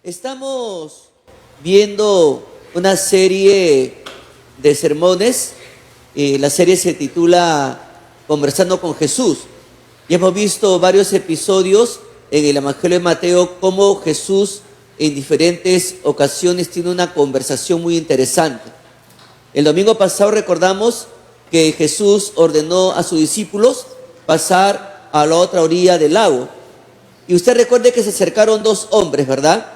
Estamos viendo una serie de sermones. La serie se titula Conversando con Jesús. Y hemos visto varios episodios en el Evangelio de Mateo cómo Jesús en diferentes ocasiones tiene una conversación muy interesante. El domingo pasado recordamos que Jesús ordenó a sus discípulos pasar a la otra orilla del lago. Y usted recuerde que se acercaron dos hombres, ¿verdad?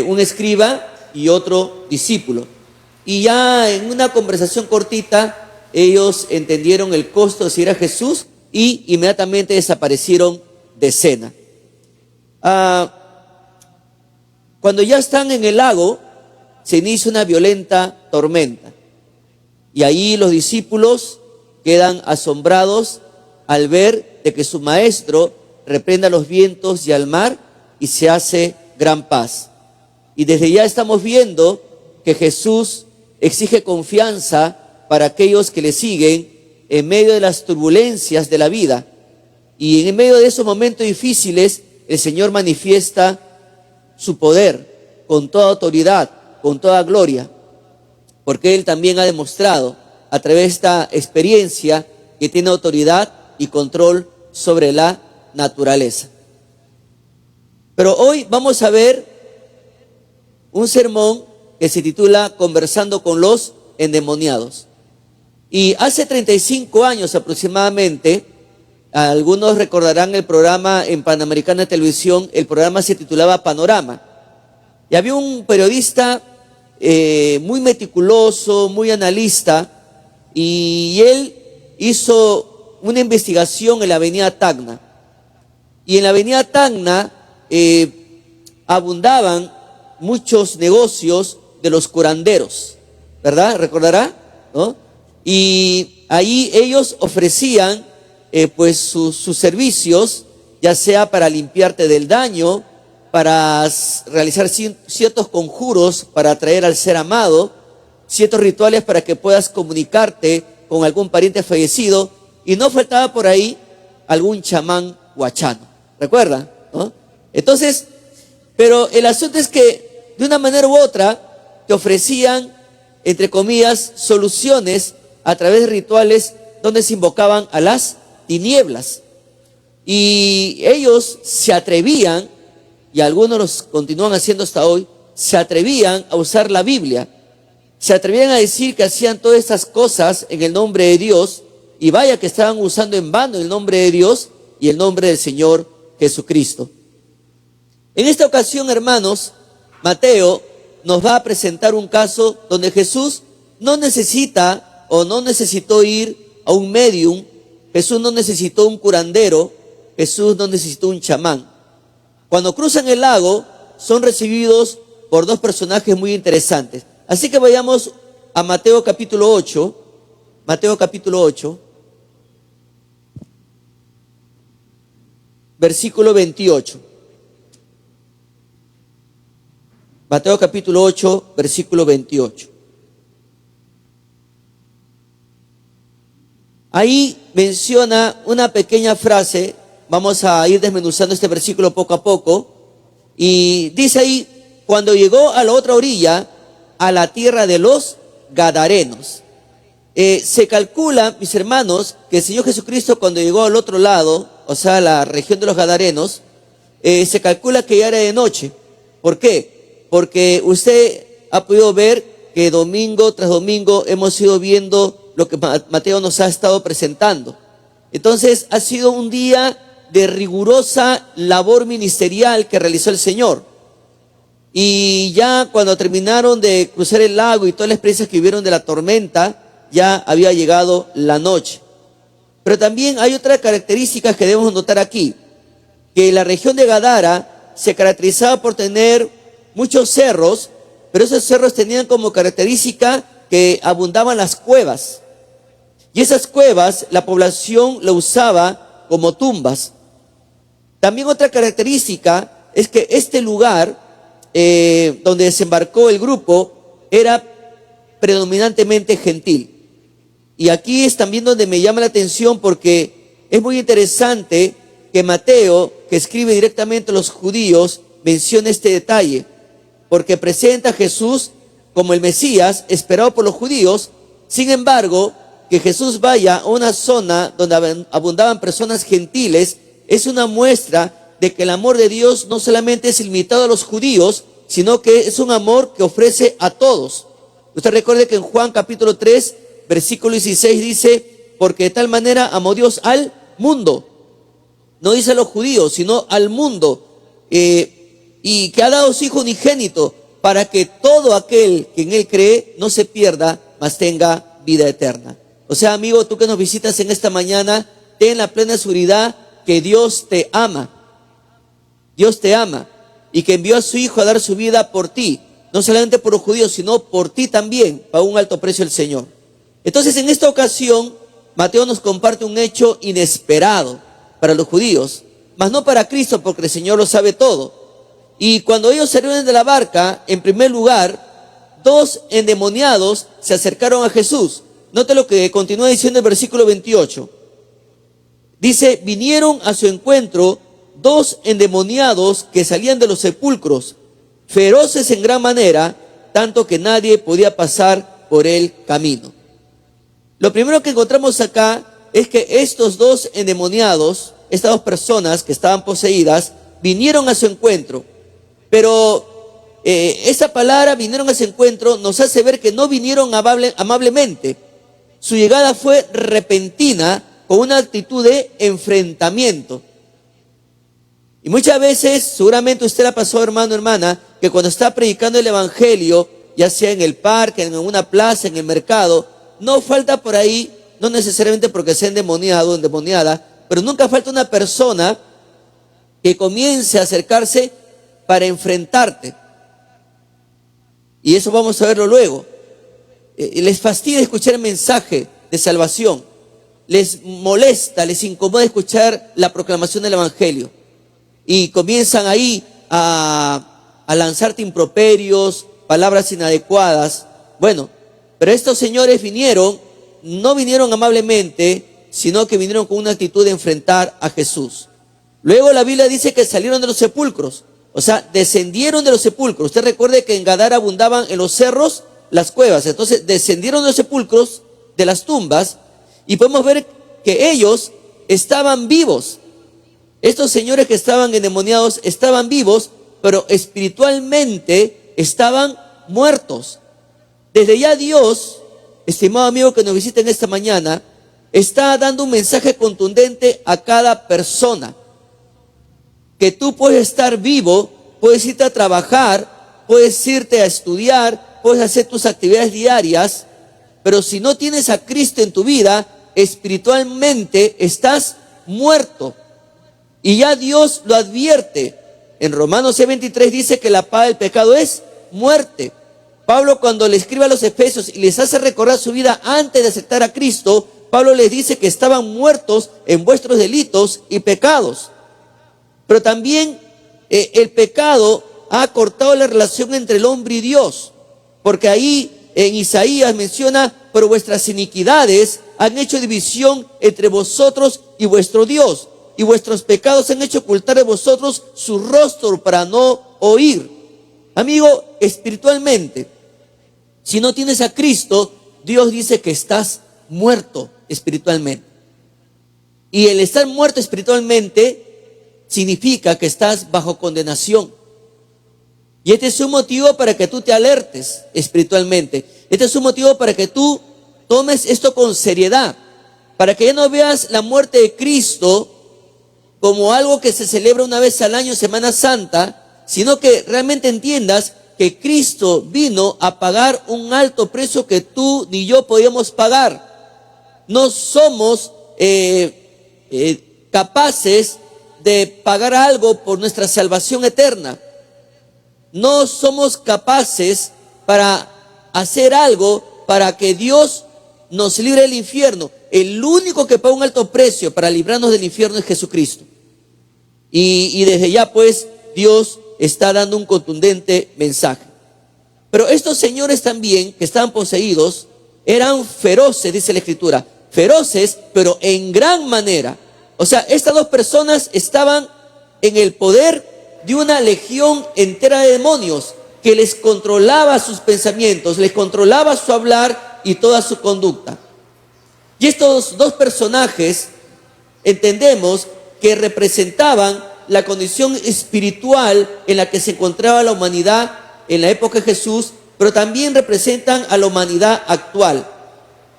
Un escriba y otro discípulo. Y ya en una conversación cortita, ellos entendieron el costo de seguir a Jesús y inmediatamente desaparecieron de escena. Cuando ya están en el lago, se inicia una violenta tormenta. Y ahí los discípulos quedan asombrados al ver de que su maestro reprende a los vientos y al mar y se hace gran paz. Y desde ya estamos viendo que Jesús exige confianza para aquellos que le siguen en medio de las turbulencias de la vida. Y en medio de esos momentos difíciles, el Señor manifiesta su poder con toda autoridad, con toda gloria, porque Él también ha demostrado a través de esta experiencia que tiene autoridad y control sobre la naturaleza. Pero hoy vamos a ver un sermón que se titula Conversando con los endemoniados. Y hace 35 años aproximadamente, algunos recordarán el programa en Panamericana Televisión, el programa se titulaba Panorama. Y había un periodista muy meticuloso, muy analista, y él hizo una investigación en la avenida Tacna. Y en la avenida Tacna abundaban muchos negocios de los curanderos, ¿verdad? ¿Recordará? ¿No? Y ahí ellos ofrecían pues sus servicios, ya sea para limpiarte del daño, para realizar ciertos conjuros para atraer al ser amado, ciertos rituales para que puedas comunicarte con algún pariente fallecido, y no faltaba por ahí algún chamán huachano, ¿recuerda? ¿No? Entonces, pero el asunto es que de una manera u otra te ofrecían, entre comillas, soluciones a través de rituales donde se invocaban a las tinieblas. Y ellos se atrevían, y algunos los continúan haciendo hasta hoy, se atrevían a usar la Biblia, se atrevían a decir que hacían todas estas cosas en el nombre de Dios, y vaya que estaban usando en vano el nombre de Dios y el nombre del Señor Jesucristo. En esta ocasión, hermanos, Mateo nos va a presentar un caso donde Jesús no necesita o no necesitó ir a un medium, Jesús no necesitó un curandero, Jesús no necesitó un chamán. Cuando cruzan el lago, son recibidos por dos personajes muy interesantes. Así que vayamos a Mateo capítulo 8, versículo 28. Mateo capítulo 8, versículo 28. Ahí menciona una pequeña frase, vamos a ir desmenuzando este versículo poco a poco, y dice ahí, cuando llegó a la otra orilla, a la tierra de los Gadarenos. Se calcula, mis hermanos, que el Señor Jesucristo cuando llegó al otro lado, o sea, la región de los Gadarenos, se calcula que ya era de noche. ¿Por qué? Porque usted ha podido ver que domingo tras domingo hemos ido viendo lo que Mateo nos ha estado presentando. Entonces ha sido un día de rigurosa labor ministerial que realizó el Señor. Y ya cuando terminaron de cruzar el lago y todas las experiencias que vivieron de la tormenta, ya había llegado la noche. Pero también hay otra característica que debemos notar aquí, que la región de Gadara se caracterizaba por tener muchos cerros, pero esos cerros tenían como característica que abundaban las cuevas. Y esas cuevas la población la usaba como tumbas. También otra característica es que este lugar donde desembarcó el grupo era predominantemente gentil. Y aquí es también donde me llama la atención porque es muy interesante que Mateo, que escribe directamente a los judíos, menciona este detalle. porque presenta a Jesús como el Mesías esperado por los judíos. Sin embargo, que Jesús vaya a una zona donde abundaban personas gentiles es una muestra de que el amor de Dios no solamente es limitado a los judíos, sino que es un amor que ofrece a todos. Usted recuerde que en Juan capítulo 3, versículo 16 dice, porque de tal manera amó Dios al mundo. No dice a los judíos, sino al mundo. Y que ha dado su Hijo unigénito para que todo aquel que en Él cree no se pierda, mas tenga vida eterna. O sea, amigo, tú que nos visitas en esta mañana, ten la plena seguridad que Dios te ama. Dios te ama y que envió a su Hijo a dar su vida por ti. No solamente por los judíos, sino por ti también, pagó un alto precio el Señor. Entonces, en esta ocasión, Mateo nos comparte un hecho inesperado para los judíos, mas no para Cristo, porque el Señor lo sabe todo. Y cuando ellos salieron de la barca, en primer lugar, 2 endemoniados se acercaron a Jesús. Note lo que continúa diciendo el versículo 28. Dice, vinieron a su encuentro 2 endemoniados que salían de los sepulcros, feroces en gran manera, tanto que nadie podía pasar por el camino. Lo primero que encontramos acá es que estos 2 endemoniados, estas 2 personas que estaban poseídas, vinieron a su encuentro. Pero esa palabra, vinieron a su encuentro, nos hace ver que no vinieron amablemente. Su llegada fue repentina, con una actitud de enfrentamiento. Y muchas veces, seguramente usted la pasó, hermano, hermana, que cuando está predicando el evangelio, ya sea en el parque, en una plaza, en el mercado, no falta por ahí, no necesariamente porque sea endemoniado o endemoniada, pero nunca falta una persona que comience a acercarse para enfrentarte. Y eso vamos a verlo luego. Les fastidia escuchar el mensaje de salvación. Les molesta, les incomoda escuchar la proclamación del evangelio. Y comienzan ahí a lanzarte improperios, palabras inadecuadas. Bueno, pero estos señores no vinieron amablemente, sino que vinieron con una actitud de enfrentar a Jesús. Luego la Biblia dice que salieron de los sepulcros, o sea, descendieron de los sepulcros. Usted recuerde que en Gadara abundaban en los cerros las cuevas. Entonces descendieron de los sepulcros, de las tumbas, y podemos ver que ellos estaban vivos. Estos señores que estaban endemoniados estaban vivos, pero espiritualmente estaban muertos. Desde ya Dios, estimado amigo que nos visita en esta mañana, está dando un mensaje contundente a cada persona. Que tú puedes estar vivo, puedes irte a trabajar, puedes irte a estudiar, puedes hacer tus actividades diarias, pero si no tienes a Cristo en tu vida, espiritualmente estás muerto. Y ya Dios lo advierte. En Romanos 6:23 dice que la paga del pecado es muerte. Pablo, cuando le escribe a los Efesios y les hace recordar su vida antes de aceptar a Cristo, Pablo les dice que estaban muertos en vuestros delitos y pecados. Pero también el pecado ha cortado la relación entre el hombre y Dios, porque ahí en Isaías menciona, pero vuestras iniquidades han hecho división entre vosotros y vuestro Dios, y vuestros pecados han hecho ocultar de vosotros su rostro para no oír. Amigo, espiritualmente, si no tienes a Cristo, Dios dice que estás muerto espiritualmente. Y el estar muerto espiritualmente significa que estás bajo condenación. Y este es un motivo para que tú te alertes espiritualmente. Este es un motivo para que tú tomes esto con seriedad, para que ya no veas la muerte de Cristo como algo que se celebra una vez al año, Semana Santa, sino que realmente entiendas que Cristo vino a pagar un alto precio que tú ni yo podíamos pagar. No somos capaces de pagar algo por nuestra salvación eterna. No somos capaces para hacer algo para que Dios nos libre del infierno. El único que paga un alto precio para librarnos del infierno es Jesucristo. Y desde ya pues Dios está dando un contundente mensaje. Pero estos señores también, que estaban poseídos, eran feroces, dice la Escritura. Feroces, pero en gran manera. O sea, estas 2 personas estaban en el poder de una legión entera de demonios. que les controlaba sus pensamientos, les controlaba su hablar y toda su conducta. Y estos dos personajes entendemos que representaban la condición espiritual en la que se encontraba la humanidad en la época de Jesús, pero también representan a la humanidad actual.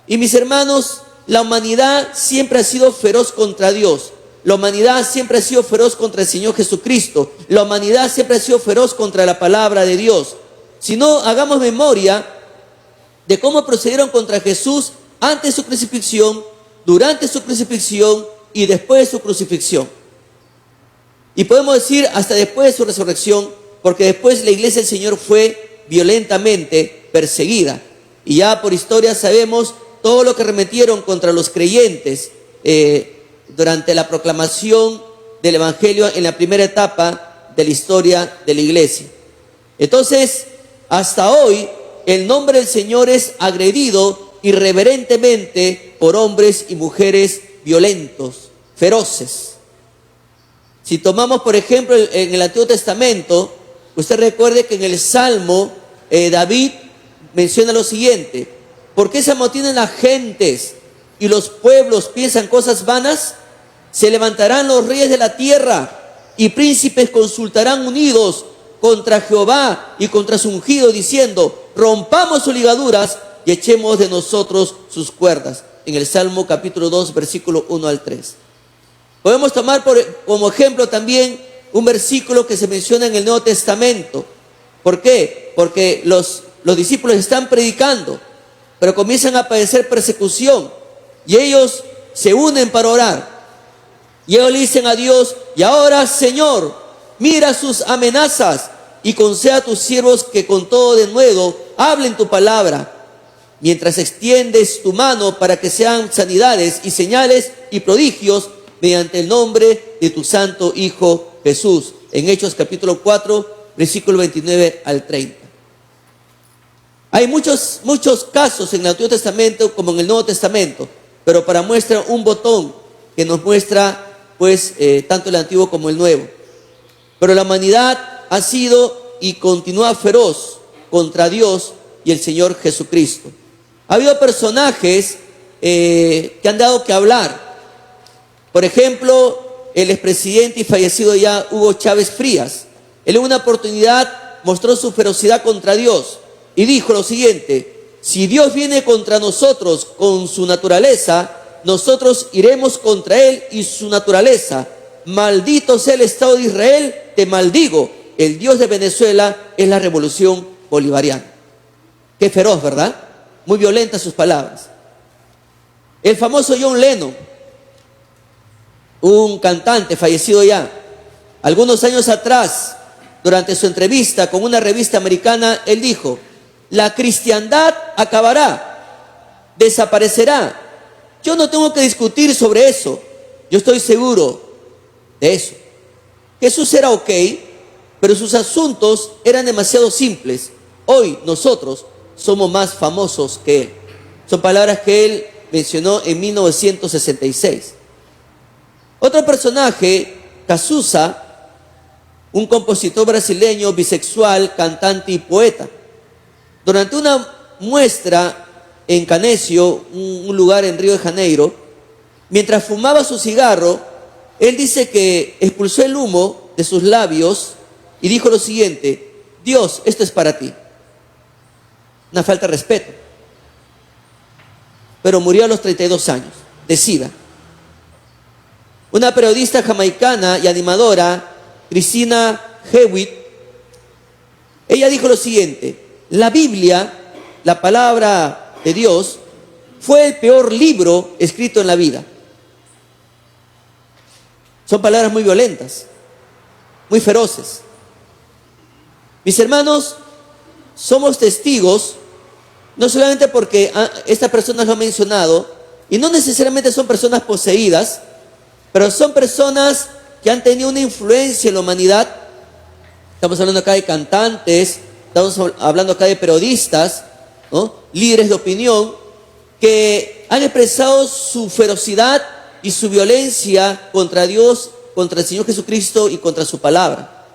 Y mis hermanos, la humanidad siempre ha sido feroz contra Dios. La humanidad siempre ha sido feroz contra el Señor Jesucristo. La humanidad siempre ha sido feroz contra la palabra de Dios. Si no, hagamos memoria de cómo procedieron contra Jesús antes de su crucifixión, durante su crucifixión y después de su crucifixión. Y podemos decir hasta después de su resurrección, porque después la iglesia del Señor fue violentamente perseguida. Y ya por historia sabemos todo lo que arremetieron contra los creyentes durante la proclamación del Evangelio en la primera etapa de la historia de la iglesia. Entonces, hasta hoy, el nombre del Señor es agredido irreverentemente por hombres y mujeres violentos, feroces. Si tomamos, por ejemplo, en el Antiguo Testamento, usted recuerde que en el Salmo, David menciona lo siguiente: ¿por qué se amotinan las gentes y los pueblos piensan cosas vanas? Se levantarán los reyes de la tierra y príncipes consultarán unidos contra Jehová y contra su ungido, diciendo: rompamos sus ligaduras y echemos de nosotros sus cuerdas. En el Salmo capítulo 2, versículo 1 al 3. Podemos tomar como ejemplo también un versículo que se menciona en el Nuevo Testamento. ¿Por qué? Porque los discípulos están predicando, pero comienzan a padecer persecución, y ellos se unen para orar. Y ellos le dicen a Dios: y ahora, Señor, mira sus amenazas y conceda a tus siervos que con todo denuedo hablen tu palabra, mientras extiendes tu mano para que sean sanidades y señales y prodigios mediante el nombre de tu santo Hijo Jesús. En Hechos capítulo 4, versículo 29 al 30. Hay muchos casos en el Antiguo Testamento como en el Nuevo Testamento, pero para muestra un botón que nos muestra pues tanto el Antiguo como el Nuevo. Pero la humanidad ha sido y continúa feroz contra Dios y el Señor Jesucristo. Ha habido personajes que han dado que hablar. Por ejemplo, el expresidente y fallecido ya Hugo Chávez Frías. Él en una oportunidad mostró su ferocidad contra Dios y dijo lo siguiente: si Dios viene contra nosotros con su naturaleza, nosotros iremos contra él y su naturaleza. Maldito sea el Estado de Israel, te maldigo. El Dios de Venezuela es la revolución bolivariana. Qué feroz, ¿verdad? Muy violentas sus palabras. El famoso John Lennon, un cantante fallecido ya, algunos años atrás, durante su entrevista con una revista americana, él dijo: la cristiandad acabará, desaparecerá. Yo no tengo que discutir sobre eso, yo estoy seguro de eso. Jesús era ok, pero sus asuntos eran demasiado simples. Hoy nosotros somos más famosos que él. Son palabras que él mencionó en 1966. Otro personaje, Cazuza, un compositor brasileño, bisexual, cantante y poeta. Durante una muestra en Canessio, un lugar en Río de Janeiro, mientras fumaba su cigarro, él dice que expulsó el humo de sus labios y dijo lo siguiente: Dios, esto es para ti. Una falta de respeto. Pero murió a los 32 años, de SIDA. Una periodista jamaicana y animadora, Christina Hewitt, ella dijo lo siguiente: la Biblia, la palabra de Dios, fue el peor libro escrito en la vida. Son palabras muy violentas, muy feroces. Mis hermanos, somos testigos, no solamente porque estas personas lo han mencionado, y no necesariamente son personas poseídas, pero son personas que han tenido una influencia en la humanidad. Estamos hablando acá de cantantes, estamos hablando acá de periodistas, ¿no? Líderes de opinión, que han expresado su ferocidad y su violencia contra Dios, contra el Señor Jesucristo y contra su palabra.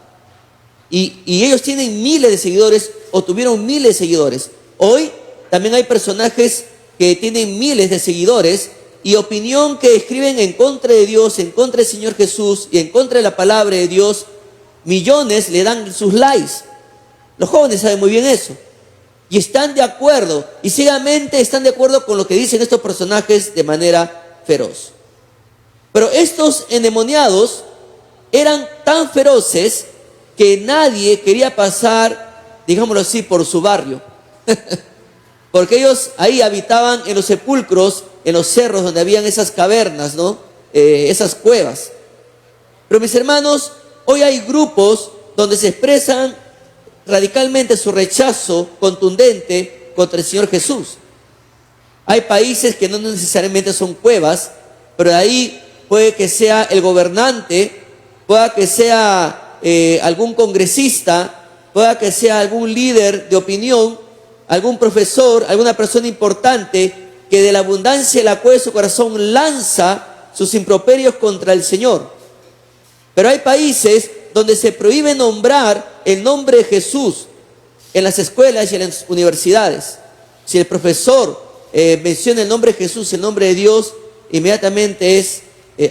y ellos tienen miles de seguidores o tuvieron miles de seguidores. Hoy también hay personajes que tienen miles de seguidores y opinión que escriben en contra de Dios, en contra del Señor Jesús y en contra de la palabra de Dios. Millones le dan sus likes. Los jóvenes saben muy bien eso. Y están de acuerdo, y ciegamente están de acuerdo con lo que dicen estos personajes de manera feroz. Pero estos endemoniados eran tan feroces que nadie quería pasar, digámoslo así, por su barrio. Porque ellos ahí habitaban en los sepulcros, en los cerros donde habían esas cavernas, ¿no? Esas cuevas. Pero mis hermanos, hoy hay grupos donde se expresan radicalmente su rechazo contundente contra el Señor Jesús. Hay países que no necesariamente son cuevas, pero de ahí puede que sea el gobernante, pueda que sea algún congresista, pueda que sea algún líder de opinión, algún profesor, alguna persona importante que de la abundancia de la cueva de su corazón lanza sus improperios contra el Señor. Pero hay países donde se prohíbe nombrar el nombre de Jesús en las escuelas y en las universidades. Si el profesor menciona el nombre de Jesús, el nombre de Dios, inmediatamente es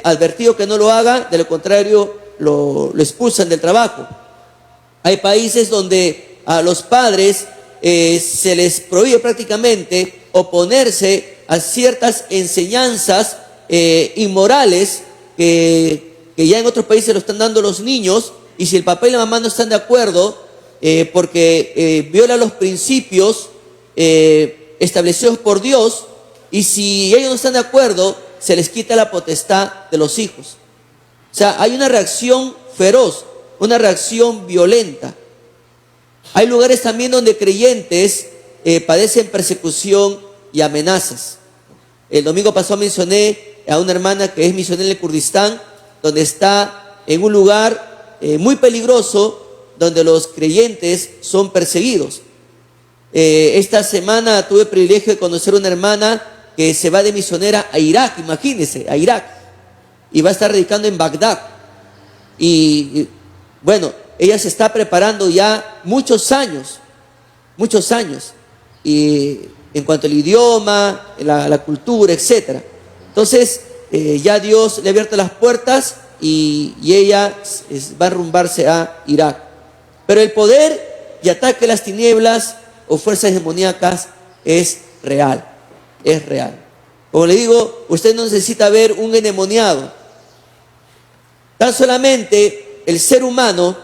advertido que no lo haga, de lo contrario lo expulsan del trabajo. Hay países donde a los padres se les prohíbe prácticamente oponerse a ciertas enseñanzas inmorales que ya en otros países lo están dando los niños, y si el papá y la mamá no están de acuerdo porque viola los principios establecidos por Dios, y si ellos no están de acuerdo, se les quita la potestad de los hijos. O sea, hay una reacción feroz, una reacción violenta. Hay lugares también donde creyentes padecen persecución y amenazas. El domingo pasado mencioné a una hermana que es misionera en el Kurdistán, donde está en un lugar muy peligroso, donde los creyentes son perseguidos. Esta semana tuve el privilegio de conocer a una hermana que se va de misionera a Irak, imagínense, a Irak, y va a estar radicando en Bagdad. Y bueno, ella se está preparando ya muchos años, y en cuanto al idioma, la cultura, etc. Entonces, ya Dios le ha abierto las puertas y ella va a rumbarse a Irak. Pero el poder y ataque de las tinieblas o fuerzas demoníacas es real, es real. Como le digo, usted no necesita ver un endemoniado. Tan solamente el ser humano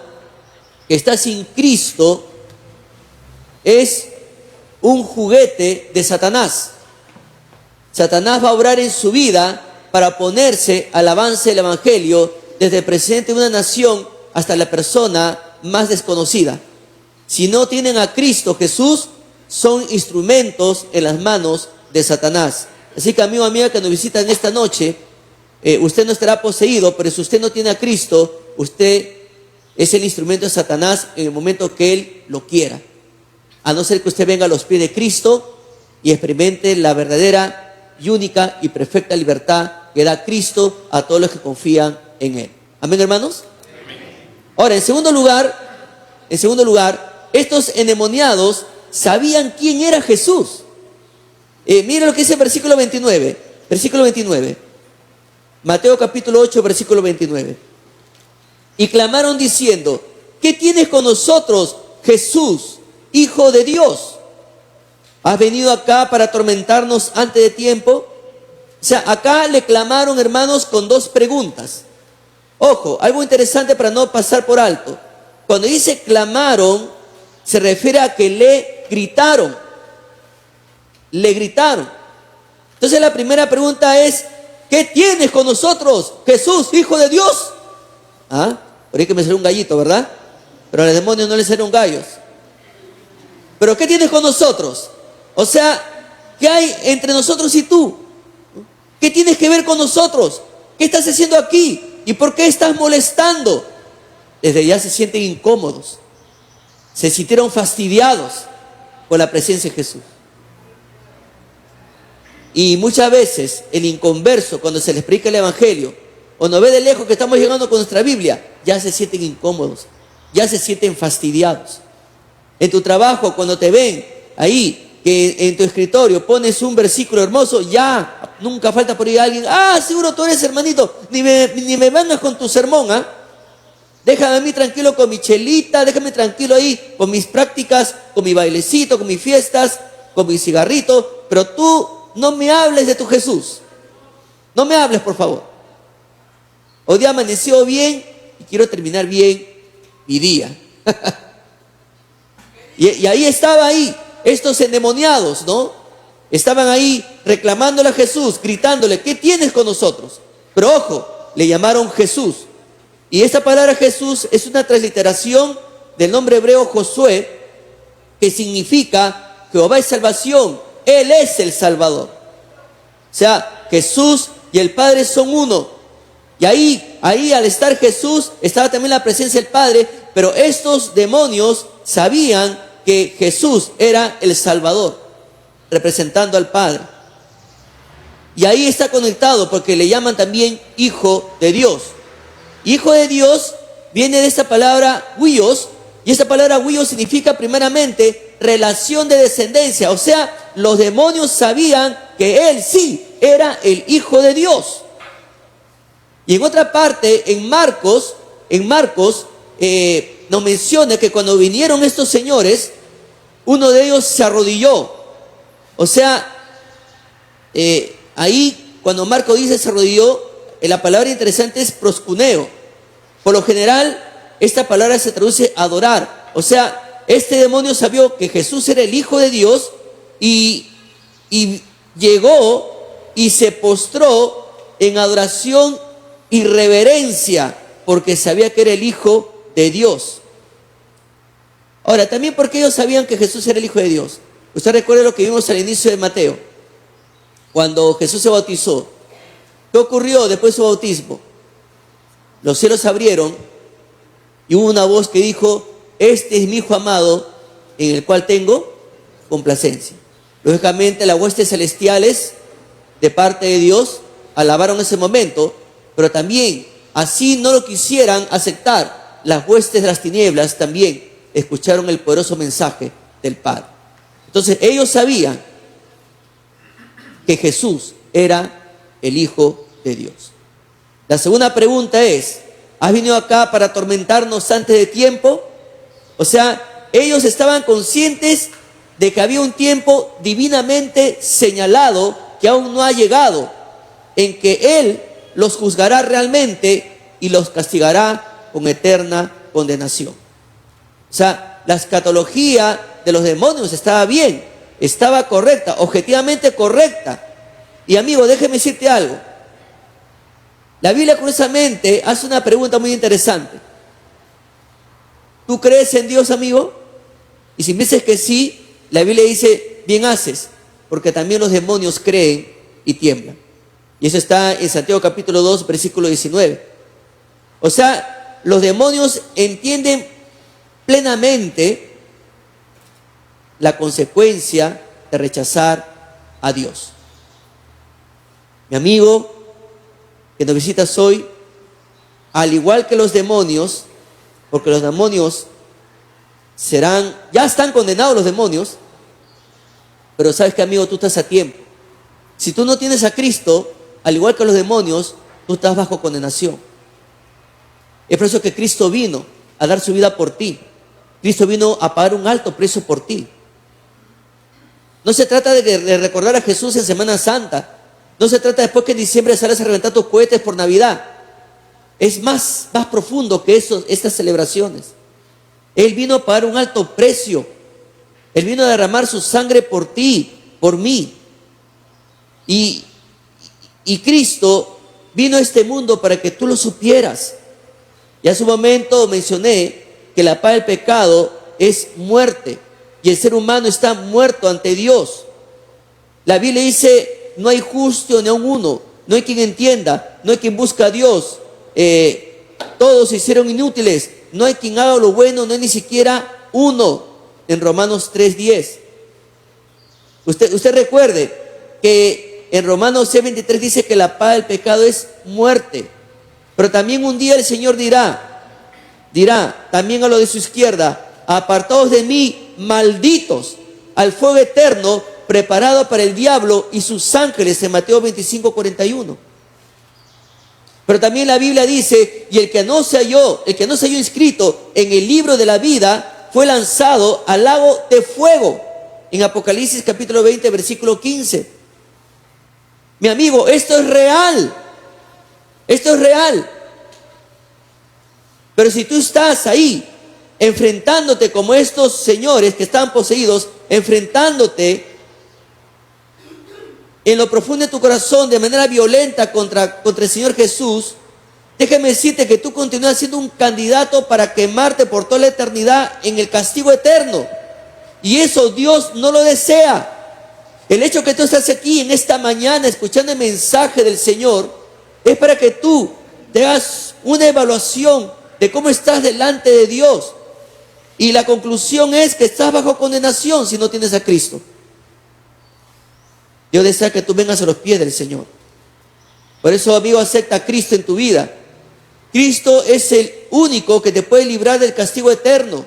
que está sin Cristo es un juguete de Satanás. Satanás va a obrar en su vida para oponerse al avance del evangelio, desde el presidente de una nación hasta la persona más desconocida. Si no tienen a Cristo Jesús, son instrumentos en las manos de Satanás. Así que, amigo, amiga que nos visitan esta noche, usted no estará poseído, pero si usted no tiene a Cristo, usted es el instrumento de Satanás en el momento que Él lo quiera. A no ser que usted venga a los pies de Cristo y experimente la verdadera y única y perfecta libertad que da Cristo a todos los que confían en Él. ¿Amén, hermanos? Ahora, en segundo lugar, estos endemoniados sabían quién era Jesús. Mira lo que dice el versículo 29. Versículo 29. Mateo capítulo 8, versículo 29. Y clamaron diciendo: ¿qué tienes con nosotros, Jesús, Hijo de Dios? ¿Has venido acá para atormentarnos antes de tiempo? O sea, acá le clamaron, hermanos, con dos preguntas. Ojo, algo interesante para no pasar por alto. Cuando dice clamaron, se refiere a que le gritaron. Le gritaron. Entonces la primera pregunta es: ¿qué tienes con nosotros, Jesús, Hijo de Dios? Por ahí que me salió un gallito, ¿verdad? Pero a los demonios no les salieron gallos. ¿Pero qué tienes con nosotros? O sea, ¿qué hay entre nosotros y tú? ¿Qué tienes que ver con nosotros? ¿Qué estás haciendo aquí? ¿Y por qué estás molestando? Desde ya se sienten incómodos. Se sintieron fastidiados con la presencia de Jesús. Y muchas veces el inconverso, cuando se les predica el evangelio, o nos ve de lejos que estamos llegando con nuestra Biblia, ya se sienten incómodos. ya se sienten fastidiados. En tu trabajo, cuando te ven ahí, que en tu escritorio pones un versículo hermoso, ya nunca falta por ahí alguien, seguro tú eres hermanito, ni me vengas con tu sermón, déjame a mí tranquilo con mi chelita, déjame tranquilo ahí con mis prácticas, con mi bailecito, con mis fiestas, con mi cigarrito, pero tú no me hables de tu Jesús. No me hables, por favor. Hoy día amaneció bien y quiero terminar bien mi día. y ahí estaba estos endemoniados, ¿no? Estaban ahí reclamándole a Jesús, gritándole, ¿qué tienes con nosotros? Pero ojo, le llamaron Jesús. Y esta palabra Jesús es una transliteración del nombre hebreo Josué, que significa Jehová es salvación, Él es el Salvador. O sea, Jesús y el Padre son uno. Y ahí al estar Jesús, estaba también la presencia del Padre, pero estos demonios sabían que Jesús era el Salvador, representando al Padre. Y ahí está conectado porque le llaman también Hijo de Dios. Hijo de Dios viene de esta palabra huios, y esta palabra huios significa primeramente relación de descendencia. O sea, los demonios sabían que Él sí era el Hijo de Dios. Y en otra parte, en Marcos nos menciona que cuando vinieron estos señores, uno de ellos se arrodilló. O sea, ahí cuando Marcos dice se arrodilló, la palabra interesante es proscuneo. Por lo general, esta palabra se traduce adorar. O sea, este demonio sabía que Jesús era el Hijo de Dios y llegó y se postró en adoración y reverencia porque sabía que era el Hijo de Dios. Ahora, también porque ellos sabían que Jesús era el Hijo de Dios. Usted recuerda lo que vimos al inicio de Mateo, cuando Jesús se bautizó. ¿Qué ocurrió después de su bautismo? Los cielos se abrieron y hubo una voz que dijo, este es mi Hijo amado, en el cual tengo complacencia. Lógicamente, las huestes celestiales de parte de Dios alabaron ese momento, pero también, así no lo quisieran aceptar, las huestes de las tinieblas también escucharon el poderoso mensaje del Padre. Entonces ellos sabían que Jesús era el Hijo de Dios. La segunda pregunta es, ¿has venido acá para atormentarnos antes de tiempo? O sea, ellos estaban conscientes de que había un tiempo divinamente señalado que aún no ha llegado, en que Él los juzgará realmente y los castigará con eterna condenación. O sea, la escatología de los demonios estaba bien, estaba correcta, objetivamente correcta. Y amigo, déjeme decirte algo. La Biblia curiosamente hace una pregunta muy interesante. ¿Tú crees en Dios, amigo? Y si me dices que sí, la Biblia dice, bien haces, porque también los demonios creen y tiemblan. Y eso está en Santiago capítulo 2, versículo 19. O sea, los demonios entienden plenamente la consecuencia de rechazar a Dios. Mi amigo que nos visitas hoy, al igual que los demonios, porque los demonios ya están condenados los demonios, pero sabes que, amigo, tú estás a tiempo. Si tú no tienes a Cristo, al igual que los demonios, tú estás bajo condenación. Es por eso que Cristo vino a dar su vida por ti. Cristo vino a pagar un alto precio por ti. No se trata de recordar a Jesús en Semana Santa. No se trata después que en diciembre sales a reventar tus cohetes por Navidad. Es más profundo que estas celebraciones. Él vino a pagar un alto precio. Él vino a derramar su sangre por ti, por mí. Y Cristo vino a este mundo para que tú lo supieras. Y hace un momento mencioné que la paga del pecado es muerte. Y el ser humano está muerto ante Dios. La Biblia dice, no hay justo ni aun uno. No hay quien entienda, no hay quien busque a Dios. Todos se hicieron inútiles. No hay quien haga lo bueno, no hay ni siquiera uno. En Romanos 3:10. Usted recuerde que en Romanos 6:23 dice que la paga del pecado es muerte. Pero también un día el Señor dirá, dirá también a los de su izquierda: apartaos de mí, malditos, al fuego eterno preparado para el diablo y sus ángeles, en Mateo 25:41. Pero también la Biblia dice: y el que no se halló inscrito en el libro de la vida fue lanzado al lago de fuego, en Apocalipsis capítulo 20, versículo 15. Mi amigo, esto es real. Esto es real. Pero si tú estás ahí enfrentándote como estos señores que están poseídos, enfrentándote en lo profundo de tu corazón de manera violenta contra el Señor Jesús, déjame decirte que tú continúas siendo un candidato para quemarte por toda la eternidad en el castigo eterno. Y eso Dios no lo desea. El hecho que tú estás aquí en esta mañana escuchando el mensaje del Señor es para que tú te hagas una evaluación de cómo estás delante de Dios. Y la conclusión es que estás bajo condenación si no tienes a Cristo. Dios desea que tú vengas a los pies del Señor. Por eso, amigo, acepta a Cristo en tu vida. Cristo es el único que te puede librar del castigo eterno.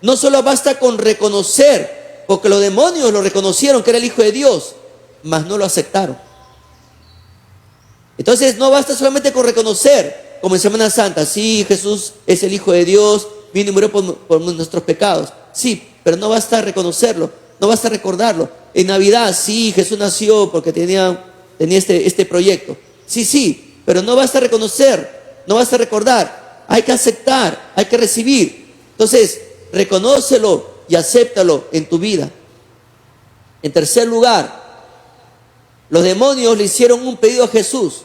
No solo basta con reconocer, porque los demonios lo reconocieron que era el Hijo de Dios, mas no lo aceptaron. Entonces no basta solamente con reconocer, como en Semana Santa: sí, Jesús es el Hijo de Dios, vino y murió por nuestros pecados. Sí, pero no basta reconocerlo, no basta recordarlo. En Navidad: sí, Jesús nació porque tenía este proyecto. Sí, pero no basta reconocer, no basta recordar. Hay que aceptar, hay que recibir. Entonces, reconócelo y acéptalo en tu vida. En tercer lugar, los demonios le hicieron un pedido a Jesús.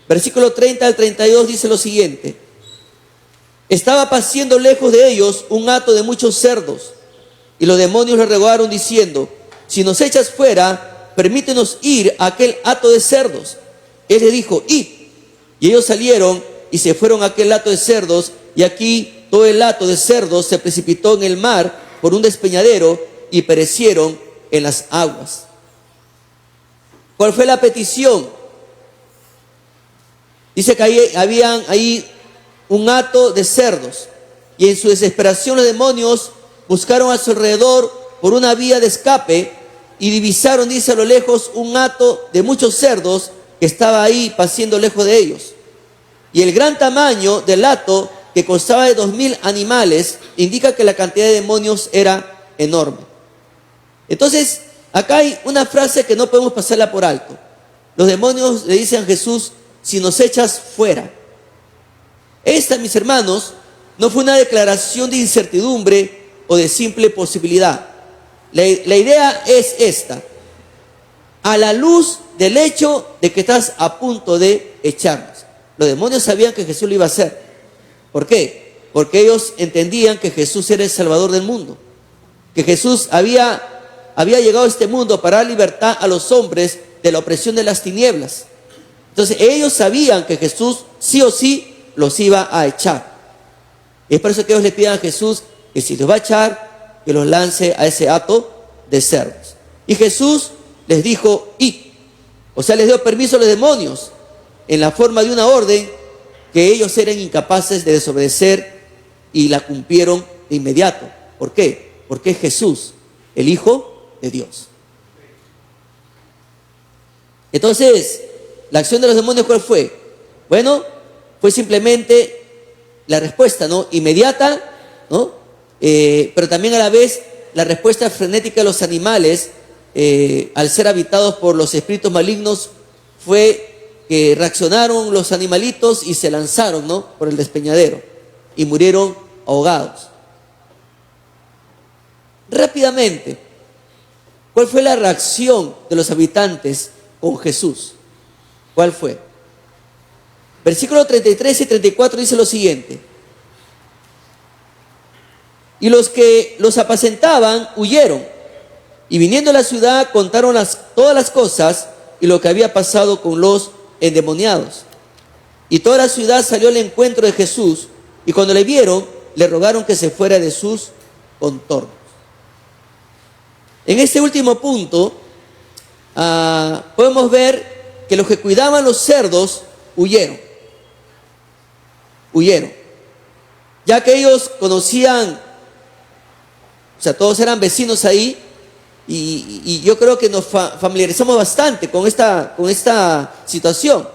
Versículo 30 al 32 dice lo siguiente: estaba paciendo lejos de ellos un hato de muchos cerdos, y los demonios le rogaron diciendo: si nos echas fuera, permítenos ir a aquel hato de cerdos. Él le dijo: id. Y ellos salieron y se fueron a aquel hato de cerdos, y aquí todo el hato de cerdos se precipitó en el mar por un despeñadero y perecieron en las aguas. ¿Cuál fue la petición? Dice que habían ahí un hato de cerdos, y en su desesperación los demonios buscaron a su alrededor por una vía de escape y divisaron, dice, a lo lejos un hato de muchos cerdos que estaba ahí paciendo lejos de ellos. Y el gran tamaño del hato, que constaba de 2000 animales, indica que la cantidad de demonios era enorme. Entonces, acá hay una frase que no podemos pasarla por alto. Los demonios le dicen a Jesús: si nos echas fuera. Esta, mis hermanos, no fue una declaración de incertidumbre o de simple posibilidad. La idea es esta: a la luz del hecho de que estás a punto de echarnos. Los demonios sabían que Jesús lo iba a hacer. ¿Por qué? Porque ellos entendían que Jesús era el Salvador del mundo, que Jesús había llegado a este mundo para dar libertad a los hombres de la opresión de las tinieblas. Entonces ellos sabían que Jesús sí o sí los iba a echar. Y es por eso que ellos le piden a Jesús que si los va a echar, que los lance a ese hato de cerdos. Y Jesús les dijo: id. O sea, les dio permiso a los demonios en la forma de una orden que ellos eran incapaces de desobedecer, y la cumplieron de inmediato. ¿Por qué? Porque es Jesús, el Hijo de Dios. Entonces, la acción de los demonios, ¿cuál fue? Bueno, fue simplemente la respuesta, ¿no?, inmediata, ¿no? Pero también a la vez la respuesta frenética de los animales, al ser habitados por los espíritus malignos, fue que reaccionaron los animalitos y se lanzaron, ¿no?, por el despeñadero y murieron ahogados. Rápidamente, ¿cuál fue la reacción de los habitantes con Jesús? ¿Cuál fue? Versículos 33 y 34 dice lo siguiente: y los que los apacentaban huyeron, y viniendo a la ciudad contaron todas las cosas y lo que había pasado con los endemoniados. Y toda la ciudad salió al encuentro de Jesús, y cuando le vieron, le rogaron que se fuera de sus contornos. En este último punto, podemos ver que los que cuidaban los cerdos huyeron. ya que ellos conocían, o sea, todos eran vecinos ahí, y yo creo que nos familiarizamos bastante con esta situación.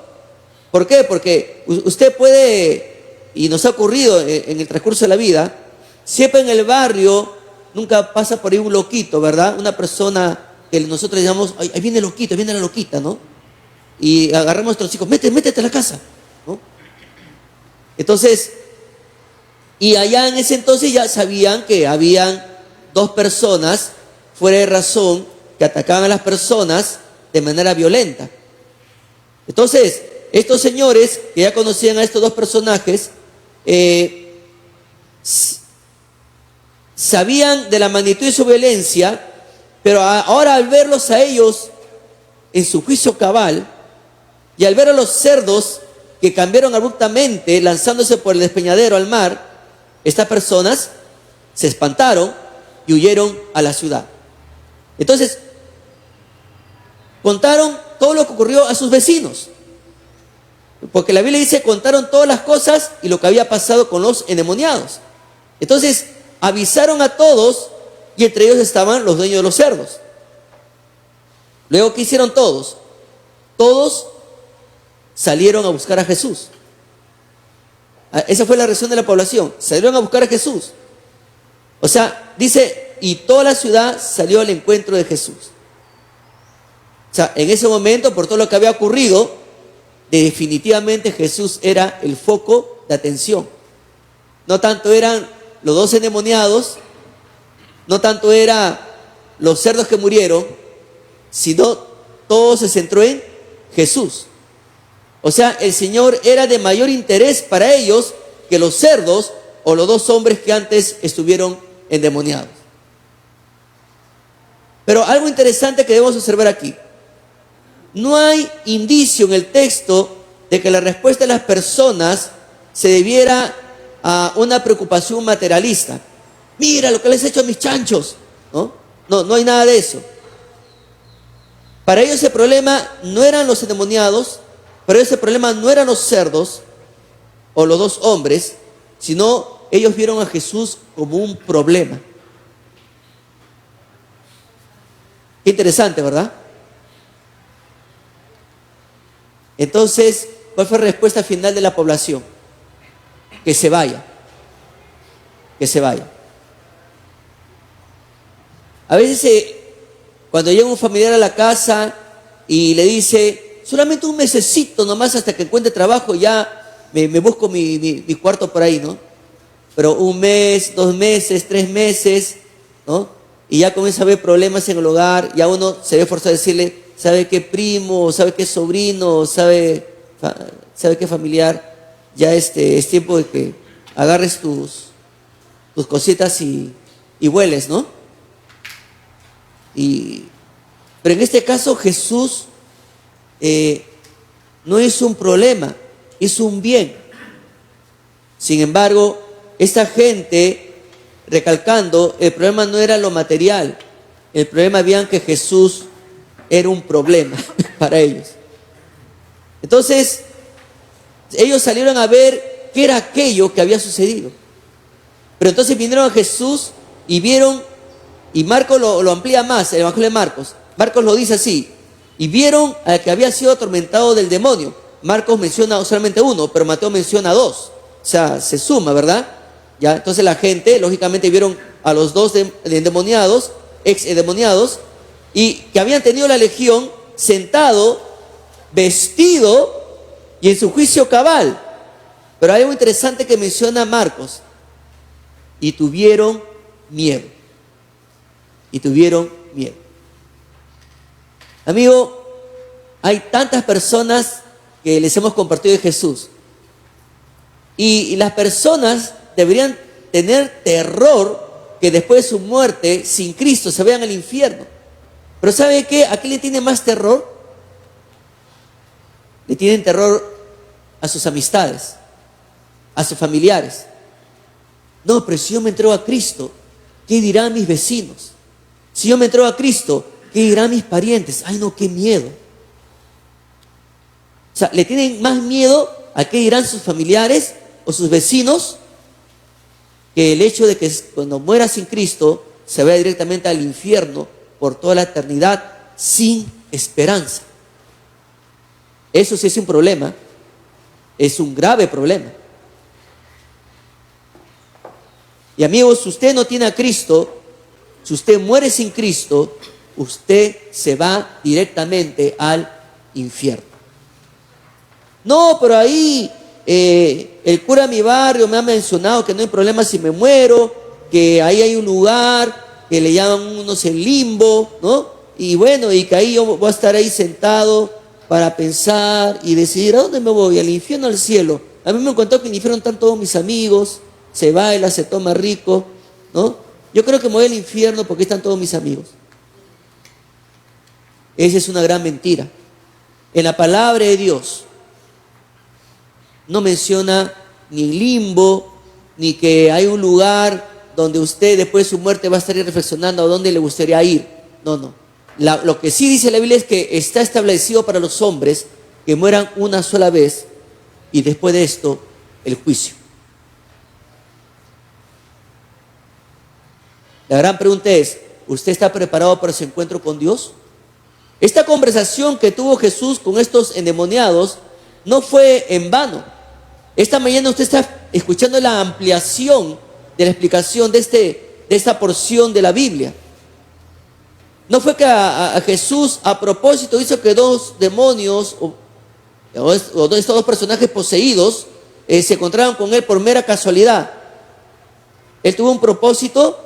¿Por qué? Porque usted puede, y nos ha ocurrido en el transcurso de la vida, siempre en el barrio nunca pasa por ahí un loquito, ¿verdad? Una persona que nosotros llamamos, ahí viene el loquito, viene la loquita, ¿no? Y agarramos a nuestros hijos, métete a la casa, ¿no? Entonces, y allá en ese entonces ya sabían que habían dos personas fuera de razón que atacaban a las personas de manera violenta. Entonces, estos señores que ya conocían a estos dos personajes, sabían de la magnitud de su violencia, pero ahora al verlos a ellos en su juicio cabal, y al ver a los cerdos que cambiaron abruptamente lanzándose por el despeñadero al mar, estas personas se espantaron y huyeron a la ciudad. Entonces, contaron todo lo que ocurrió a sus vecinos, porque la Biblia dice, contaron todas las cosas y lo que había pasado con los endemoniados. Entonces, avisaron a todos, y entre ellos estaban los dueños de los cerdos. Luego, ¿qué hicieron todos? Todos salieron a buscar a Jesús. Esa fue la reacción de la población. Salieron a buscar a Jesús. O sea, dice, y toda la ciudad salió al encuentro de Jesús. O sea, en ese momento, por todo lo que había ocurrido, definitivamente Jesús era el foco de atención. No tanto eran los dos endemoniados, no tanto eran los cerdos que murieron, sino todo se centró en Jesús. O sea, el Señor era de mayor interés para ellos que los cerdos o los dos hombres que antes estuvieron endemoniados. Pero algo interesante que debemos observar aquí: no hay indicio en el texto de que la respuesta de las personas se debiera a una preocupación materialista. Mira lo que les he hecho a mis chanchos. No hay nada de eso. Para ellos el problema no eran los endemoniados, para ellos el problema no eran los cerdos o los dos hombres, sino ellos vieron a Jesús como un problema. Qué interesante, ¿verdad? Entonces, ¿cuál fue la respuesta final de la población? Que se vaya. Que se vaya. A veces, cuando llega un familiar a la casa y le dice, solamente un mesecito nomás hasta que encuentre trabajo, ya me busco mi cuarto por ahí, ¿no? Pero 1 mes, 2 meses, 3 meses, ¿no? Y ya comienza a haber problemas en el hogar, ya uno se ve forzado a decirle, ¿sabe qué primo? ¿Sabe qué sobrino? ¿Sabe qué familiar? Ya es tiempo de que agarres tus cositas y vueles, ¿no? Pero en este caso Jesús no es un problema, es un bien. Sin embargo, esta gente, recalcando, el problema no era lo material, el problema veían que Jesús era un problema para ellos. Entonces, ellos salieron a ver qué era aquello que había sucedido. Pero entonces vinieron a Jesús y vieron, y Marcos lo amplía más, el Evangelio de Marcos. Marcos lo dice así: y vieron al que había sido atormentado del demonio. Marcos menciona solamente uno, pero Mateo menciona 2. O sea, se suma, ¿verdad? Ya, entonces la gente, lógicamente, vieron a los dos endemoniados, ex endemoniados, y que habían tenido la legión, sentado, vestido y en su juicio cabal. Pero hay algo interesante que menciona Marcos: y tuvieron miedo. Y tuvieron miedo. Amigo, hay tantas personas que les hemos compartido de Jesús, y las personas deberían tener terror que después de su muerte sin Cristo se vayan al infierno. Pero ¿sabe qué? ¿A qué le tiene más terror? Le tienen terror a sus amistades, a sus familiares. No, pero si yo me entrego a Cristo, ¿qué dirán mis vecinos? Si yo me entrego a Cristo, ¿qué dirán mis parientes? Ay, no, qué miedo. O sea, le tienen más miedo a qué dirán sus familiares o sus vecinos que el hecho de que cuando muera sin Cristo se vaya directamente al infierno por toda la eternidad sin esperanza. Eso sí es un problema, es un grave problema. Y amigos, si usted no tiene a Cristo, si usted muere sin Cristo, usted se va directamente al infierno. No, pero ahí el cura de mi barrio me ha mencionado que no hay problema si me muero, que ahí hay un lugar que le llaman unos el limbo, ¿no? Y bueno, y que ahí yo voy a estar ahí sentado para pensar y decidir a dónde me voy, al infierno o al cielo. A mí me contó que en el infierno están todos mis amigos, se baila, se toma rico, ¿no? Yo creo que me voy al infierno porque están todos mis amigos. Esa es una gran mentira. En la palabra de Dios no menciona ni limbo, ni que hay un lugar donde usted después de su muerte va a estar reflexionando a dónde le gustaría ir. No, no. Lo que sí dice la Biblia es que está establecido para los hombres que mueran una sola vez y después de esto el juicio. La gran pregunta es, ¿usted está preparado para su encuentro con Dios? Esta conversación que tuvo Jesús con estos endemoniados no fue en vano. Esta mañana usted está escuchando la ampliación de la explicación de esta porción de la Biblia. No fue que a Jesús a propósito hizo que dos demonios o estos dos personajes poseídos se encontraran con él por mera casualidad. Él tuvo un propósito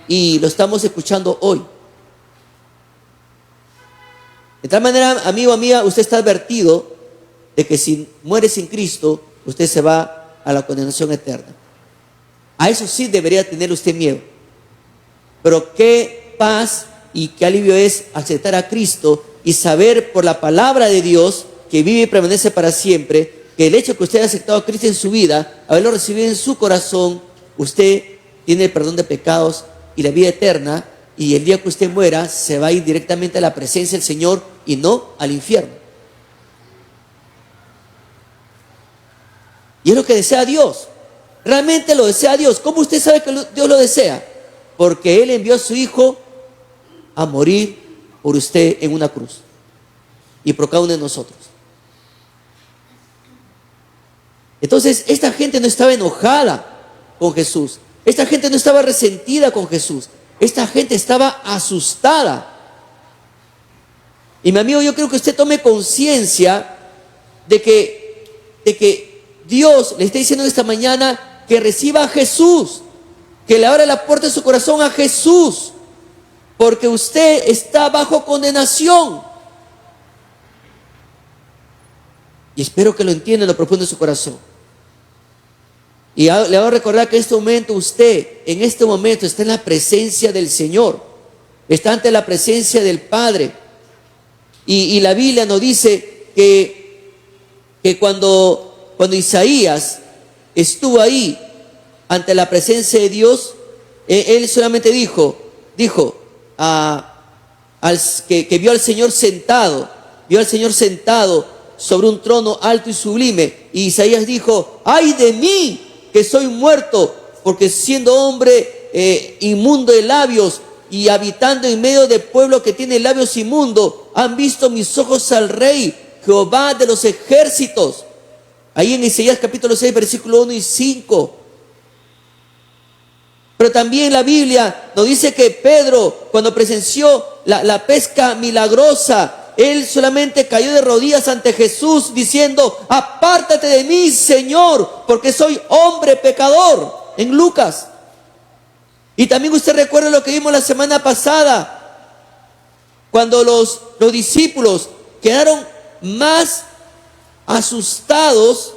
y lo estamos escuchando hoy. De tal manera, amigo, amiga, usted está advertido de que si muere sin Cristo, usted se va a la condenación eterna. A eso sí debería tener usted miedo. Pero qué paz y qué alivio es aceptar a Cristo y saber por la palabra de Dios que vive y permanece para siempre, que el hecho que usted haya aceptado a Cristo en su vida, haberlo recibido en su corazón, usted tiene el perdón de pecados y la vida eterna, y el día que usted muera se va a ir directamente a la presencia del Señor y no al infierno. Y es lo que desea Dios. Realmente lo desea Dios. ¿Cómo usted sabe que Dios lo desea? Porque Él envió a su Hijo a morir por usted en una cruz y por cada uno de nosotros. Entonces esta gente no estaba enojada con Jesús. Esta gente no estaba resentida con Jesús. Esta gente estaba asustada. Y mi amigo, yo creo que usted tome conciencia de que Dios le está diciendo esta mañana que reciba a Jesús, que le abra la puerta de su corazón a Jesús, porque usted está bajo condenación. Y espero que lo entienda en lo profundo de su corazón. Y le voy a recordar que usted en este momento está en la presencia del Señor, está ante la presencia del Padre. Y la Biblia nos dice que cuando Isaías estuvo ahí ante la presencia de Dios, él solamente dijo que vio al Señor sentado sobre un trono alto y sublime. Y Isaías dijo: ¡ay de mí, que soy muerto! Porque siendo hombre inmundo de labios y habitando en medio de pueblo que tiene labios inmundos, han visto mis ojos al Rey, Jehová de los ejércitos. Ahí en Isaías capítulo 6, versículo 1 y 5. Pero también la Biblia nos dice que Pedro, cuando presenció la pesca milagrosa, él solamente cayó de rodillas ante Jesús diciendo: apártate de mí, Señor, porque soy hombre pecador, en Lucas. Y también usted recuerda lo que vimos la semana pasada, cuando los discípulos quedaron más asustados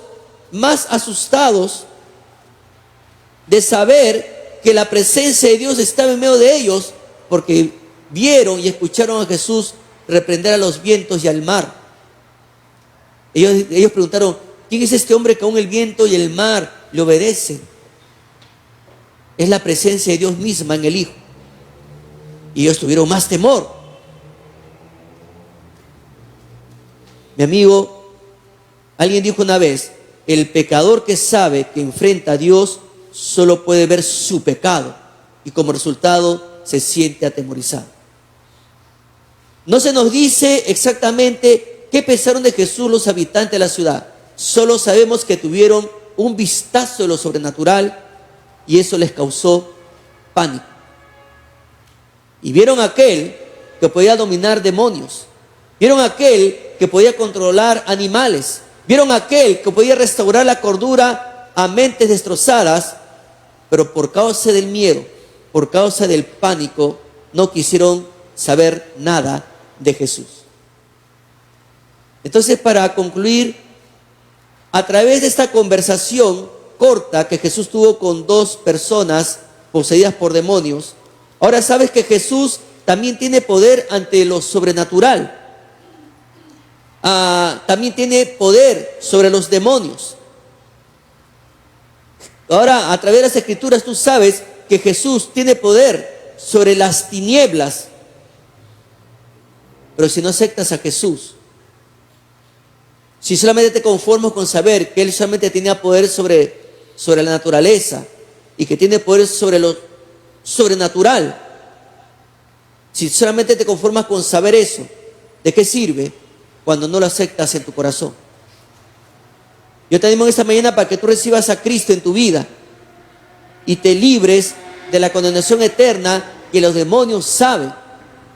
de saber que la presencia de Dios estaba en medio de ellos, porque vieron y escucharon a Jesús reprender a los vientos y al mar. Ellos preguntaron: ¿quién es este hombre que aún el viento y el mar le obedecen? Es la presencia de Dios misma en el Hijo. Y ellos tuvieron más temor. Mi amigo, alguien dijo una vez: el pecador que sabe que enfrenta a Dios solo puede ver su pecado y como resultado se siente atemorizado. No se nos dice exactamente qué pensaron de Jesús los habitantes de la ciudad. Solo sabemos que tuvieron un vistazo de lo sobrenatural y eso les causó pánico. Y vieron a aquel que podía dominar demonios. Vieron a aquel que podía controlar animales. Vieron a aquel que podía restaurar la cordura a mentes destrozadas, pero por causa del miedo, por causa del pánico, no quisieron saber nada de Jesús. Entonces, para concluir, a través de esta conversación corta que Jesús tuvo con dos personas poseídas por demonios, ahora sabes que Jesús también tiene poder ante lo sobrenatural. También tiene poder sobre los demonios. Ahora, a través de las Escrituras, tú sabes que Jesús tiene poder sobre las tinieblas. Pero si no aceptas a Jesús, si solamente te conformas con saber que Él solamente tenía poder sobre la naturaleza y que tiene poder sobre lo sobrenatural, si solamente te conformas con saber eso, ¿de qué sirve cuando no lo aceptas en tu corazón? Yo te animo en esta mañana para que tú recibas a Cristo en tu vida y te libres de la condenación eterna que los demonios saben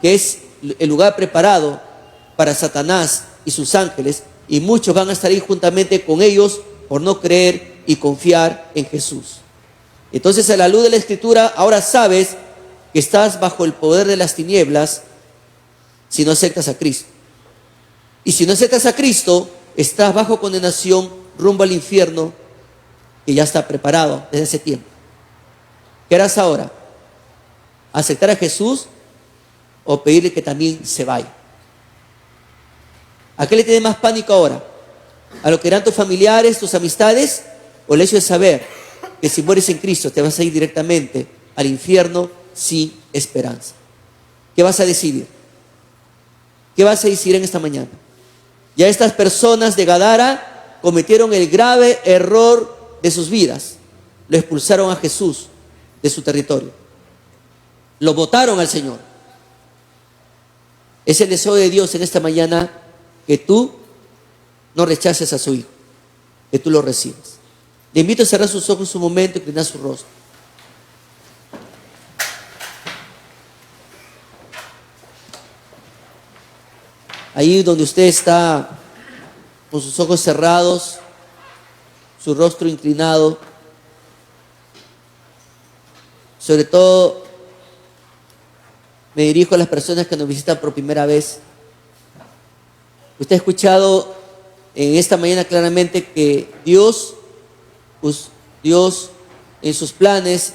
que es el lugar preparado para Satanás y sus ángeles, y muchos van a estar ahí juntamente con ellos por no creer y confiar en Jesús. Entonces, a la luz de la Escritura, ahora sabes que estás bajo el poder de las tinieblas si no aceptas a Cristo. Y si no aceptas a Cristo, estás bajo condenación rumbo al infierno que ya está preparado desde hace tiempo. ¿Qué harás ahora? ¿Aceptar a Jesús o pedirle que también se vaya? ¿A qué le tiene más pánico ahora? ¿A lo que eran tus familiares, tus amistades? ¿O el hecho de saber que si mueres en Cristo te vas a ir directamente al infierno sin esperanza? ¿Qué vas a decidir? ¿Qué vas a decidir en esta mañana? Ya estas personas de Gadara cometieron el grave error de sus vidas. Lo expulsaron a Jesús de su territorio. Lo botaron al Señor. Es el deseo de Dios en esta mañana que tú no rechaces a su Hijo, que tú lo recibas. Le invito a cerrar sus ojos un momento y inclinar su rostro. Ahí donde usted está, con sus ojos cerrados, su rostro inclinado, sobre todo me dirijo a las personas que nos visitan por primera vez. Usted ha escuchado en esta mañana claramente que Dios en sus planes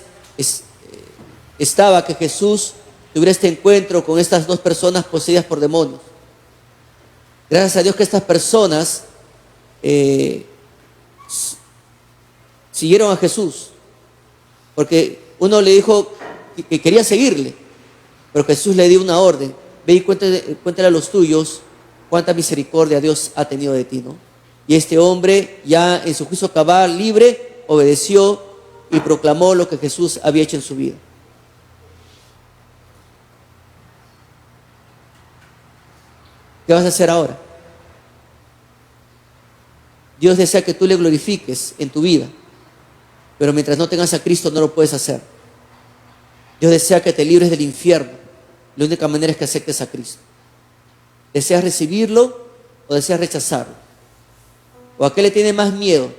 estaba que Jesús tuviera este encuentro con estas dos personas poseídas por demonios. Gracias a Dios que estas personas siguieron a Jesús, porque uno le dijo que quería seguirle, pero Jesús le dio una orden: ve y cuéntale a los tuyos cuánta misericordia Dios ha tenido de ti, ¿no? Y este hombre, ya en su juicio cabal, libre, obedeció y proclamó lo que Jesús había hecho en su vida. ¿Qué vas a hacer ahora? Dios desea que tú le glorifiques en tu vida, pero mientras no tengas a Cristo no lo puedes hacer. Dios desea que te libres del infierno. La única manera es que aceptes a Cristo. ¿Deseas recibirlo o deseas rechazarlo? ¿O a qué le tiene más miedo?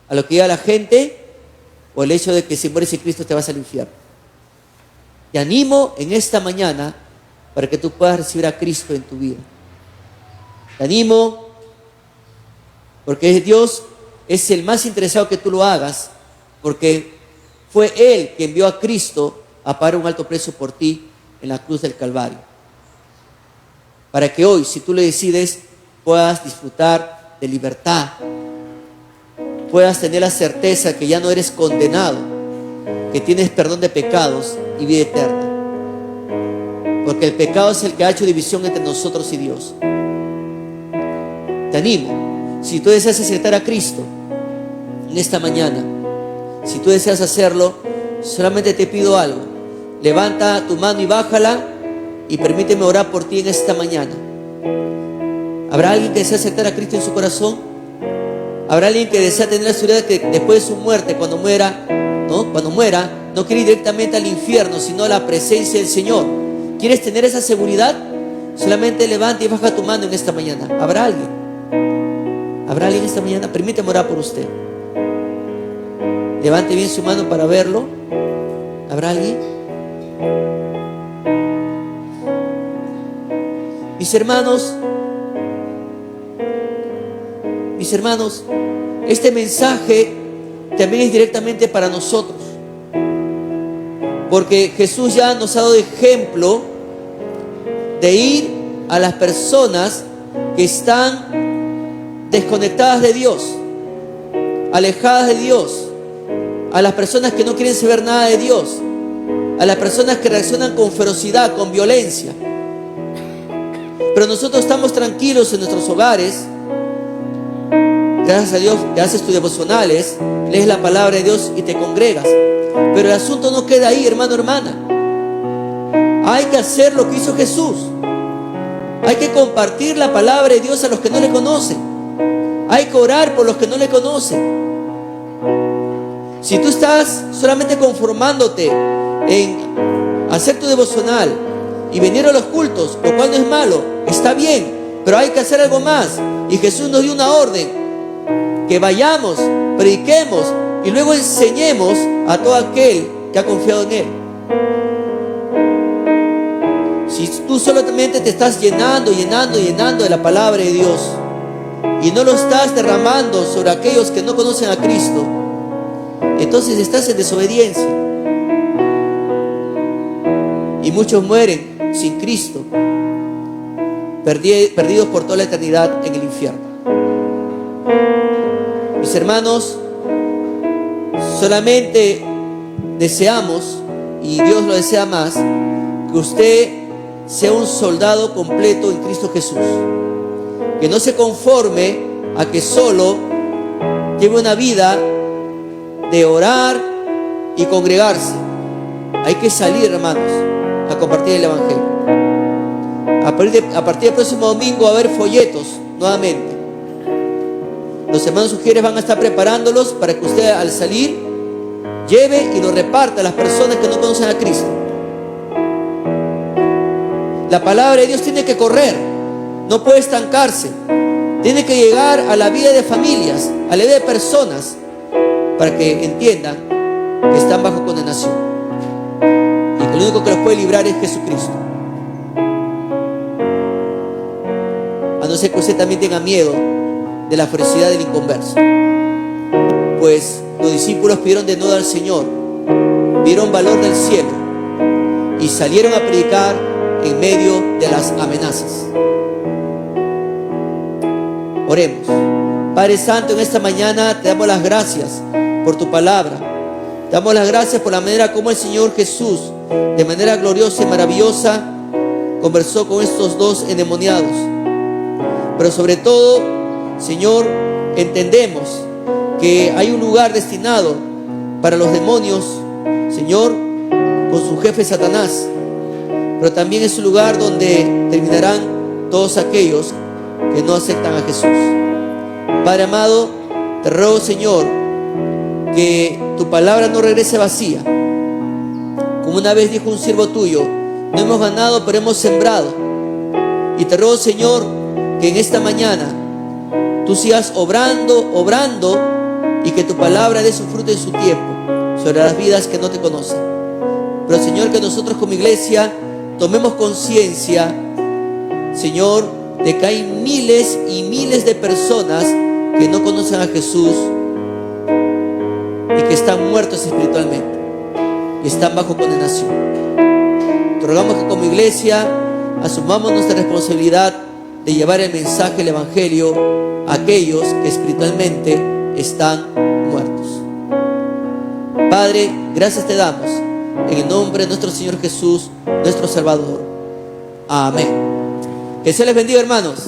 ¿A lo que diga la gente o el hecho de que si mueres en Cristo te vas al infierno? Te animo en esta mañana para que tú puedas recibir a Cristo en tu vida. Te animo porque Dios es el más interesado que tú lo hagas, porque fue Él que envió a Cristo a pagar un alto precio por ti en la cruz del Calvario. Para que hoy, si tú le decides, puedas disfrutar de libertad, puedas tener la certeza que ya no eres condenado, que tienes perdón de pecados y vida eterna. Porque el pecado es el que ha hecho división entre nosotros y Dios. Te animo, si tú deseas aceptar a Cristo en esta mañana, Si tú deseas hacerlo, solamente te pido algo. Levanta tu mano y bájala y permíteme orar por ti en esta mañana. ¿Habrá alguien que desea aceptar a Cristo en su corazón? ¿Habrá alguien que desea tener la seguridad de que después de su muerte, cuando muera, no quiere ir directamente al infierno, sino a la presencia del Señor? ¿Quieres tener esa seguridad? Solamente levanta y baja tu mano en esta mañana. ¿Habrá alguien? ¿Habrá alguien esta mañana? Permíteme orar por usted. Levante bien su mano para verlo. ¿Habrá alguien? Mis hermanos, este mensaje también es directamente para nosotros, porque Jesús ya nos ha dado ejemplo de ir a las personas que están desconectadas de Dios, alejadas de Dios, a las personas que no quieren saber nada de Dios, a las personas que reaccionan con ferocidad, con violencia. Pero nosotros estamos tranquilos en nuestros hogares. Gracias a Dios que haces tus devocionales, lees la palabra de Dios y te congregas. Pero el asunto no queda ahí, hermano, hermana. Hay que hacer lo que hizo Jesús. Hay que compartir la palabra de Dios a los que no le conocen. Hay que orar por los que no le conocen. Si tú estás solamente conformándote en hacer tu devocional y venir a los cultos, lo cual no es malo, está bien, pero hay que hacer algo más. Y Jesús nos dio una orden: que vayamos, prediquemos y luego enseñemos a todo aquel que ha confiado en Él. Si tú solamente te estás llenando de la palabra de Dios y no lo estás derramando sobre aquellos que no conocen a Cristo, entonces estás en desobediencia. Y muchos mueren sin Cristo, perdidos por toda la eternidad en el infierno. Mis hermanos, solamente deseamos, y Dios lo desea más, que usted sea un soldado completo en Cristo Jesús, que no se conforme a que solo lleve una vida de orar y congregarse. Hay que salir, hermanos, a compartir el Evangelio. A partir del próximo domingo va a haber folletos nuevamente. Los hermanos sugieres van a estar preparándolos para que usted, al salir, lleve y lo reparta a las personas que no conocen a Cristo. La palabra de Dios tiene que correr, no puede estancarse. Tiene que llegar a la vida de familias, a la vida de personas, para que entiendan que están bajo condenación y que el único que los puede librar es Jesucristo. A no ser que usted también tenga miedo de la ferocidad del inconverso. Pues los discípulos pidieron de nuevo al Señor, vieron valor del cielo y salieron a predicar en medio de las amenazas. Oremos. Padre Santo, en esta mañana te damos las gracias por tu palabra. Te damos las gracias por la manera como el Señor Jesús, de manera gloriosa y maravillosa, conversó con estos dos endemoniados. Pero sobre todo, Señor, entendemos que hay un lugar destinado para los demonios, Señor, con su jefe Satanás. Pero también es un lugar donde terminarán todos aquellos que no aceptan a Jesús. Padre amado, te ruego, Señor, que tu palabra no regrese vacía. Como una vez dijo un siervo tuyo, no hemos ganado, pero hemos sembrado. Y te ruego, Señor, que en esta mañana tú sigas obrando y que tu palabra dé su fruto en su tiempo sobre las vidas que no te conocen. Pero, Señor, que nosotros como iglesia tomemos conciencia, Señor, de que hay miles y miles de personas que no conocen a Jesús y que están muertos espiritualmente y están bajo condenación. Te rogamos que como iglesia asumamos nuestra responsabilidad de llevar el mensaje del Evangelio a aquellos que espiritualmente están muertos. Padre, gracias te damos en el nombre de nuestro Señor Jesús, nuestro Salvador. Amén. Que se les bendiga, hermanos.